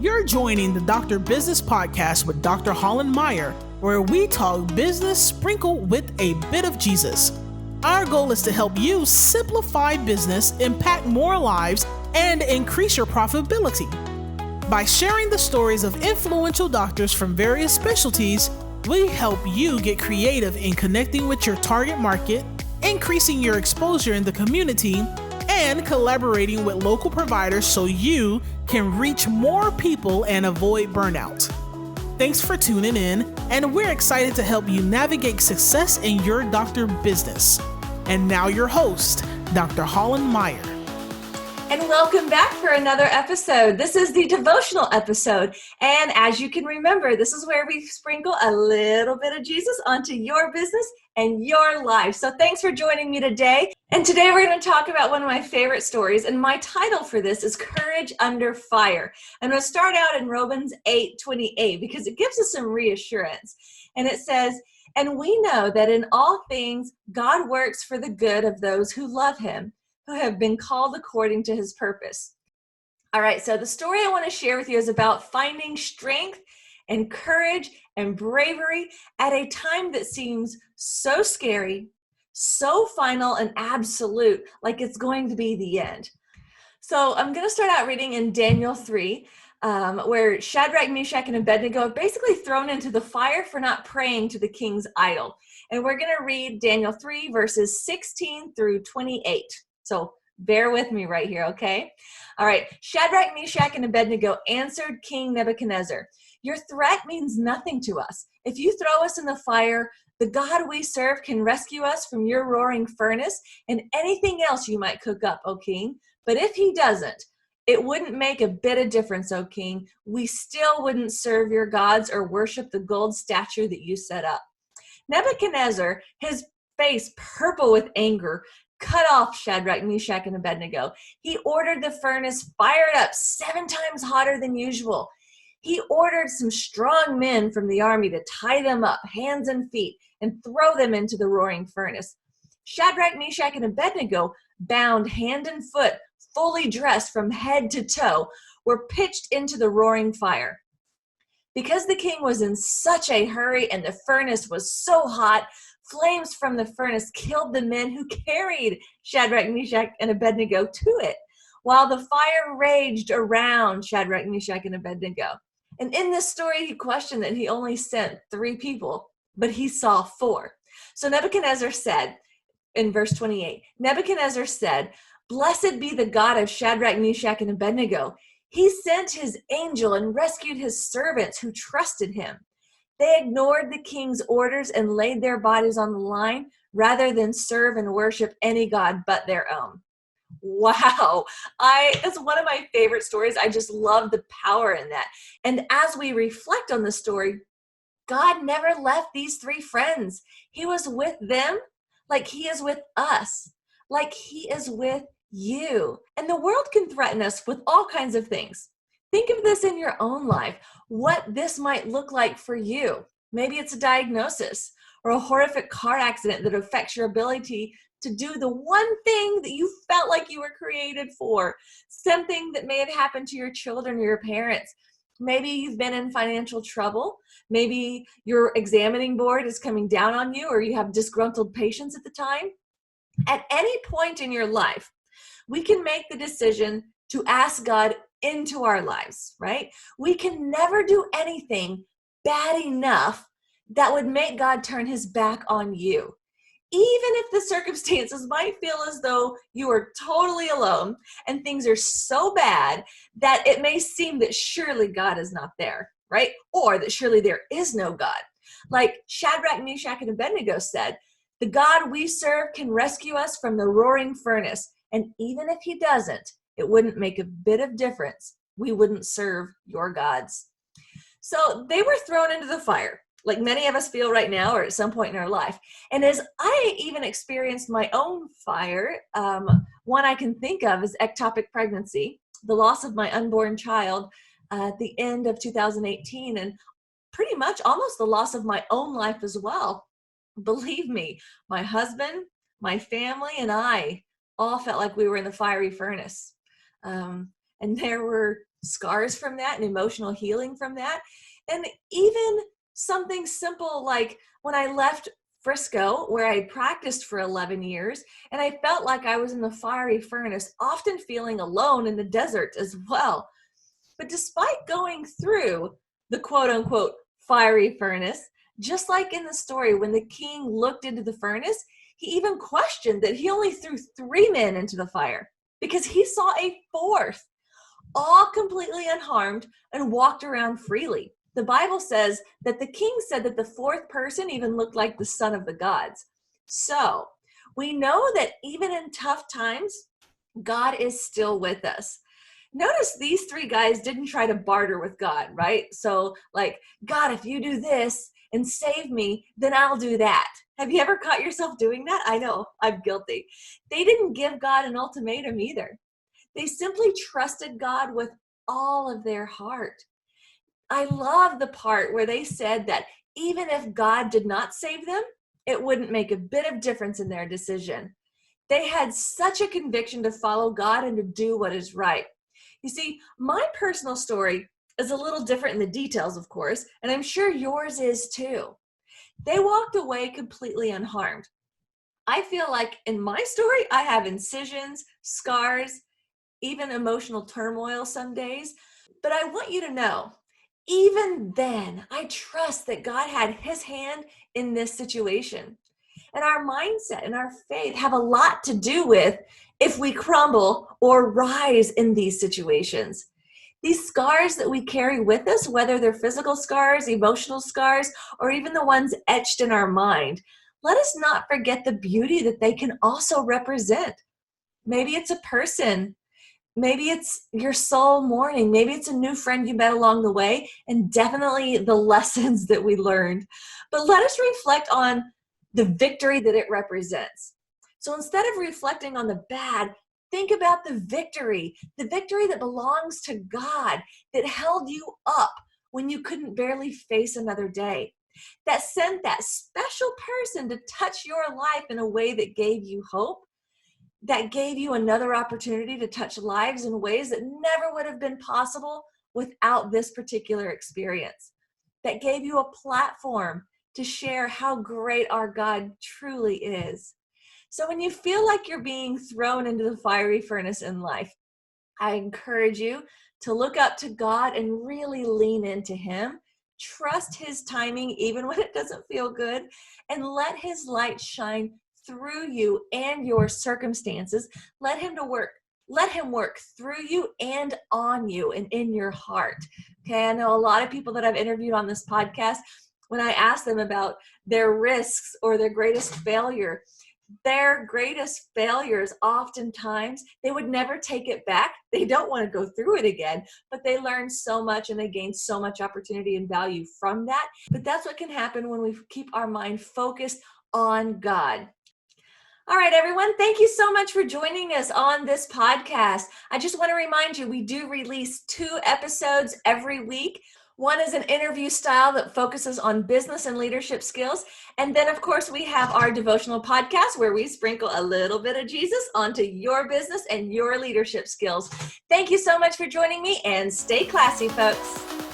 You're joining the Dr. Business Podcast with Dr. Hollen Meyer, where we talk business sprinkled with a bit of Jesus. Our goal is to help you simplify business, impact more lives, and increase your profitability. By sharing the stories of influential doctors from various specialties, we help you get creative in connecting with your target market, increasing your exposure in the community, and collaborating with local providers so you can reach more people and avoid burnout. Thanks for tuning in, and we're excited to help you navigate success in your doctor business. And now your host, Dr. Hollen Meyer. And welcome back for another episode. This is the devotional episode. And as you can remember, this is where we sprinkle a little bit of Jesus onto your business and your life. So thanks for joining me today. And today we're going to talk about one of my favorite stories. And my title for this is Courage Under Fire. I'm going to start out in Romans 8:28 because it gives us some reassurance. And it says, "And we know that in all things God works for the good of those who love him, who have been called according to his purpose." All right, so the story I want to share with you is about finding strength and courage and bravery at a time that seems so scary, so final and absolute, like it's going to be the end. So I'm going to start out reading in Daniel 3, where Shadrach, Meshach, and Abednego are basically thrown into the fire for not praying to the king's idol. And we're going to read Daniel 3, verses 16 through 28. So bear with me right here, okay? All right. Shadrach, Meshach, and Abednego answered King Nebuchadnezzar, "Your threat means nothing to us. If you throw us in the fire, the God we serve can rescue us from your roaring furnace and anything else you might cook up, O king. But if he doesn't, it wouldn't make a bit of difference, O king. We still wouldn't serve your gods or worship the gold statue that you set up." Nebuchadnezzar, his face purple with anger, cut off Shadrach, Meshach, and Abednego. He ordered the furnace fired up 7 times hotter than usual. He ordered some strong men from the army to tie them up, hands and feet, and throw them into the roaring furnace. Shadrach, Meshach, and Abednego, bound hand and foot, fully dressed from head to toe, were pitched into the roaring fire. Because the king was in such a hurry and the furnace was so hot, flames from the furnace killed the men who carried Shadrach, Meshach, and Abednego to it, while the fire raged around Shadrach, Meshach, and Abednego. And in this story, he questioned that he only sent 3 people, but he saw 4. So Nebuchadnezzar said, in verse 28, Nebuchadnezzar said, "Blessed be the God of Shadrach, Meshach, and Abednego. He sent his angel and rescued his servants who trusted him. They ignored the king's orders and laid their bodies on the line rather than serve and worship any god but their own." Wow. That's one of my favorite stories. I just love the power in that. And as we reflect on the story, God never left these 3 friends. He was with them like he is with us, like he is with you. And the world can threaten us with all kinds of things. Think of this in your own life, what this might look like for you. Maybe it's a diagnosis or a horrific car accident that affects your ability to do the one thing that you felt like you were created for, something that may have happened to your children or your parents. Maybe you've been in financial trouble. Maybe your examining board is coming down on you, or you have disgruntled patients at the time. At any point in your life, we can make the decision to ask God into our lives, right? We can never do anything bad enough that would make God turn his back on you. Even if the circumstances might feel as though you are totally alone and things are so bad that it may seem that surely God is not there, right? Or that surely there is no God. Like Shadrach, Meshach, and Abednego said, the God we serve can rescue us from the roaring furnace. And even if he doesn't, it wouldn't make a bit of difference. We wouldn't serve your gods. So they were thrown into the fire, like many of us feel right now or at some point in our life. And as I even experienced my own fire, one I can think of is ectopic pregnancy, the loss of my unborn child at the end of 2018, and pretty much almost the loss of my own life as well. Believe me, my husband, my family, and I all felt like we were in the fiery furnace. And there were scars from that and emotional healing from that. And even something simple like when I left Frisco, where I practiced for 11 years, and I felt like I was in the fiery furnace, often feeling alone in the desert as well. But despite going through the quote unquote fiery furnace, just like in the story, when the king looked into the furnace, he even questioned that he only threw 3 men into the fire because he saw a 4th, all completely unharmed and walked around freely. The Bible says that the king said that the 4th person even looked like the son of the gods. So we know that even in tough times, God is still with us. Notice these 3 guys didn't try to barter with God, right? So like, God, if you do this and save me, then I'll do that. Have you ever caught yourself doing that? I know, I'm guilty. They didn't give God an ultimatum either. They simply trusted God with all of their heart. I love the part where they said that even if God did not save them, it wouldn't make a bit of difference in their decision. They had such a conviction to follow God and to do what is right. You see, my personal story is a little different in the details, of course, and I'm sure yours is too. They walked away completely unharmed. I feel like in my story, I have incisions, scars, even emotional turmoil some days. But I want you to know, even then, I trust that God had his hand in this situation. And our mindset and our faith have a lot to do with if we crumble or rise in these situations. These scars that we carry with us, whether they're physical scars, emotional scars, or even the ones etched in our mind, let us not forget the beauty that they can also represent. Maybe it's a person. Maybe it's your soul mourning. Maybe it's a new friend you met along the way, and definitely the lessons that we learned. But let us reflect on the victory that it represents. So instead of reflecting on the bad, think about the victory that belongs to God, that held you up when you couldn't barely face another day, that sent that special person to touch your life in a way that gave you hope, that gave you another opportunity to touch lives in ways that never would have been possible without this particular experience, that gave you a platform to share how great our God truly is. So when you feel like you're being thrown into the fiery furnace in life, I encourage you to look up to God and really lean into him. Trust his timing even when it doesn't feel good, and let his light shine through you and your circumstances. Let him work through you and on you and in your heart. Okay, I know a lot of people that I've interviewed on this podcast, when I ask them about their risks or their greatest failures, oftentimes, they would never take it back. They don't want to go through it again, but they learn so much and they gain so much opportunity and value from that. But that's what can happen when we keep our mind focused on God. All right, everyone, thank you so much for joining us on this podcast. I just want to remind you, we do release 2 episodes every week. One is an interview style that focuses on business and leadership skills. And then, of course, we have our devotional podcast where we sprinkle a little bit of Jesus onto your business and your leadership skills. Thank you so much for joining me, and stay classy, folks.